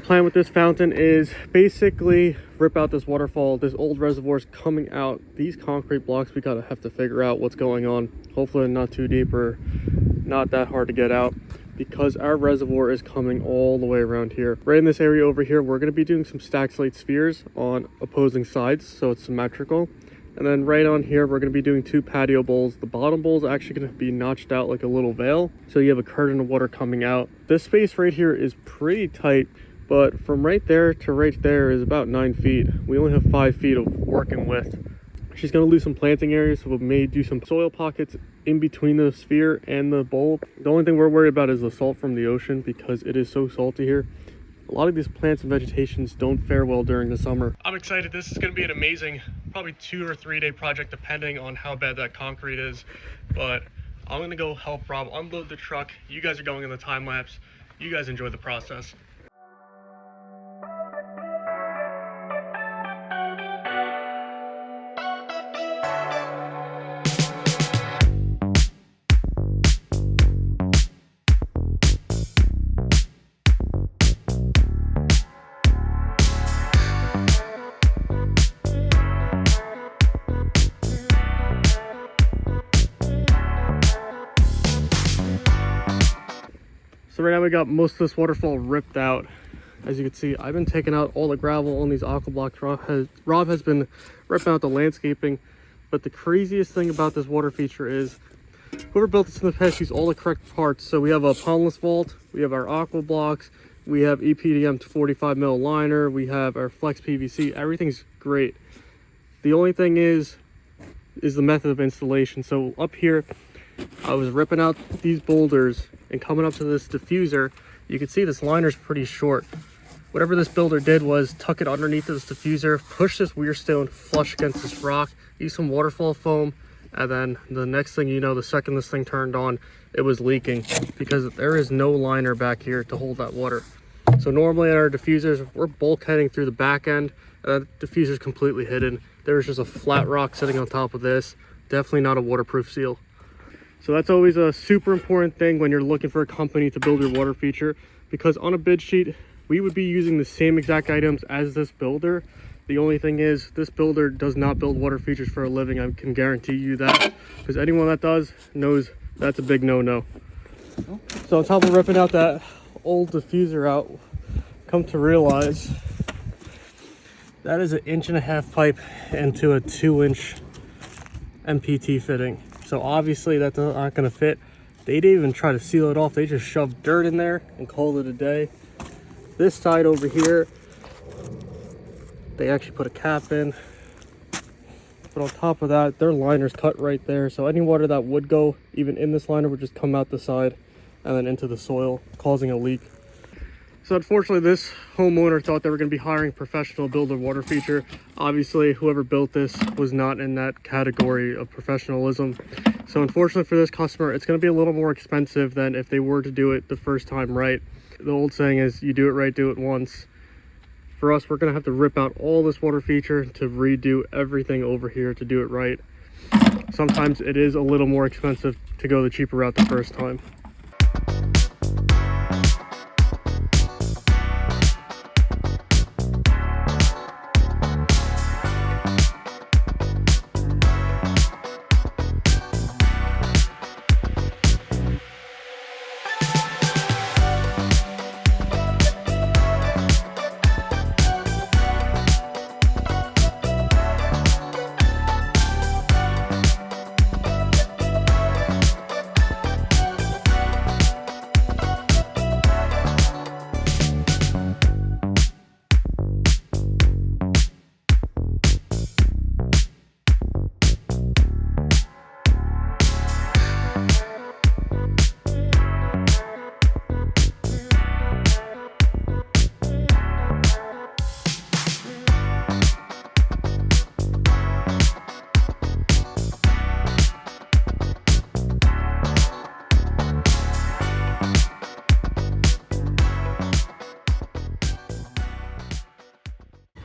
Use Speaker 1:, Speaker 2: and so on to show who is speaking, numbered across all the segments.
Speaker 1: The plan with this fountain is basically rip out this waterfall. This old reservoir is coming out. These concrete blocks, we gotta have to figure out what's going on. Hopefully not too deep or not that hard to get out, because our reservoir is coming all the way around here. Right in this area over here, we're gonna be doing some stacked slate spheres on opposing sides, so it's symmetrical. And then right on here, we're going to be doing 2 patio bowls. The bottom bowl is actually going to be notched out like a little veil, so you have a curtain of water coming out. This space right here is pretty tight, but from right there to right there is about 9 feet. We only have 5 feet of working width. She's going to lose some planting areas, so we may do some soil pockets in between the sphere and the bowl. The only thing we're worried about is the salt from the ocean, because it is so salty here. A lot of these plants and vegetations don't fare well during the summer. I'm excited. This is going to be an amazing, probably 2 or 3 day project depending on how bad that concrete is. But I'm going to go help Rob unload the truck. You guys are going in the time lapse. You guys enjoy the process. So right now we got most of this waterfall ripped out. As you can see, I've been taking out all the gravel on these aqua blocks. Rob has been ripping out the landscaping. But the craziest thing about this water feature is whoever built this in the past used all the correct parts. So we have a pondless vault, we have our aqua blocks, we have EPDM to 45 mil liner, we have our flex PVC. Everything's great. The only thing is the method of installation. So up here, I was ripping out these boulders and coming up to this diffuser. You can see this liner's pretty short. Whatever this builder did was tuck it underneath this diffuser, push this weir stone flush against this rock, use some waterfall foam, and then the next thing you know, the second this thing turned on, it was leaking because there is no liner back here to hold that water. So normally in our diffusers, we're bulkheading through the back end, and that diffuser's completely hidden. There's just a flat rock sitting on top of this. Definitely not a waterproof seal. So that's always a super important thing when you're looking for a company to build your water feature, because on a bid sheet, we would be using the same exact items as this builder. The only thing is this builder does not build water features for a living. I can guarantee you that, because anyone that does knows that's a big no-no. So on top of ripping out that old diffuser out, come to realize that is an 1.5 inch pipe into a 2-inch MPT fitting. So obviously that's not going to fit. They didn't even try to seal it off. They just shoved dirt in there and called it a day. This side over here, they actually put a cap in. But on top of that, their liner's cut right there. So any water that would go even in this liner would just come out the side and then into the soil, causing a leak. So unfortunately, this homeowner thought they were going to be hiring a professional to build a water feature. Obviously, whoever built this was not in that category of professionalism. So unfortunately for this customer, it's going to be a little more expensive than if they were to do it the first time right. The old saying is, you do it right, do it once. For us, we're going to have to rip out all this water feature to redo everything over here to do it right. Sometimes it is a little more expensive to go the cheaper route the first time.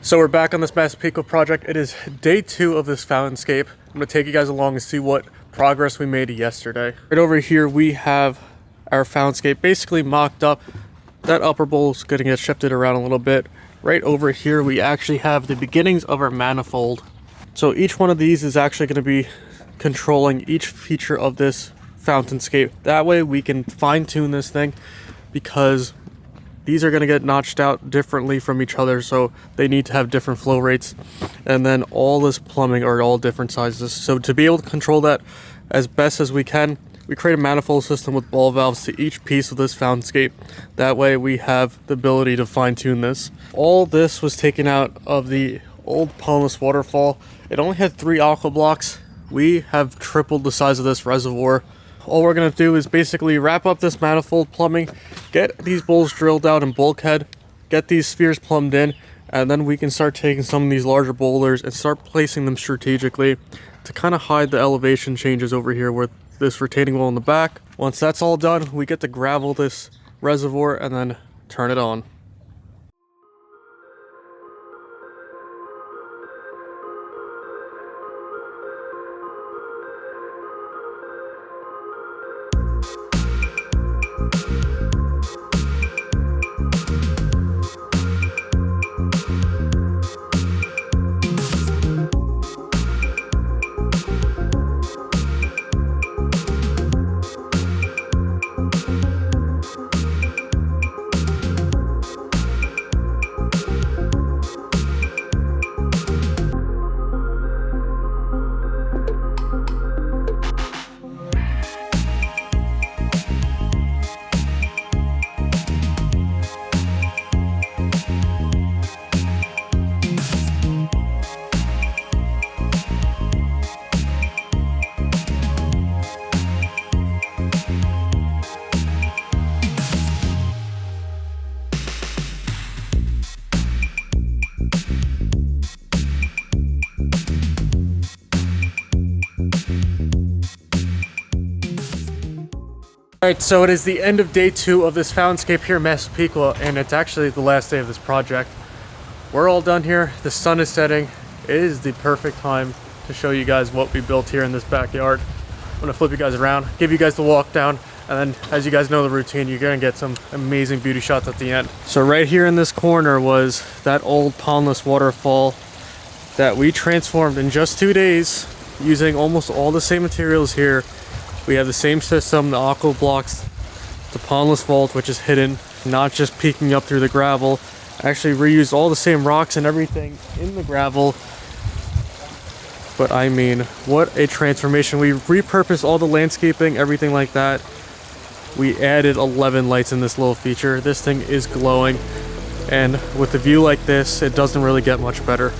Speaker 1: So we're back on this Massapequa project. It is day 2 of this fountainscape. I'm gonna take you guys along and see what progress we made yesterday. Right over here, we have our fountainscape basically mocked up. That upper bowl is going to get shifted around a little bit. Right over here, we actually have the beginnings of our manifold. So each one of these is actually going to be controlling each feature of this fountainscape. That way we can fine tune this thing, because these are going to get notched out differently from each other, so they need to have different flow rates. And then all this plumbing are all different sizes. So to be able to control that as best as we can, we create a manifold system with ball valves to each piece of this fountainscape. That way we have the ability to fine tune this. All this was taken out of the old pondless waterfall. It only had 3 aqua blocks. We have tripled the size of this reservoir. All we're going to do is basically wrap up this manifold plumbing, get these bowls drilled out in bulkhead, get these spheres plumbed in, and then we can start taking some of these larger boulders and start placing them strategically to kind of hide the elevation changes over here with this retaining wall in the back. Once that's all done, we get to gravel this reservoir and then turn it on. Alright, so it is the end of day 2 of this fountainscape here in Massapequa, and it's actually the last day of this project. We're all done here. The sun is setting. It is the perfect time to show you guys what we built here in this backyard. I'm going to flip you guys around, give you guys the walk down, and then as you guys know the routine, you're going to get some amazing beauty shots at the end. So right here in this corner was that old pondless waterfall that we transformed in just 2 days using almost all the same materials here. We have the same system, the aqua blocks, the pondless vault, which is hidden, not just peeking up through the gravel. Actually reused all the same rocks and everything in the gravel. But I mean, what a transformation. We repurposed all the landscaping, everything like that. We added 11 lights in this little feature. This thing is glowing. And with a view like this, it doesn't really get much better.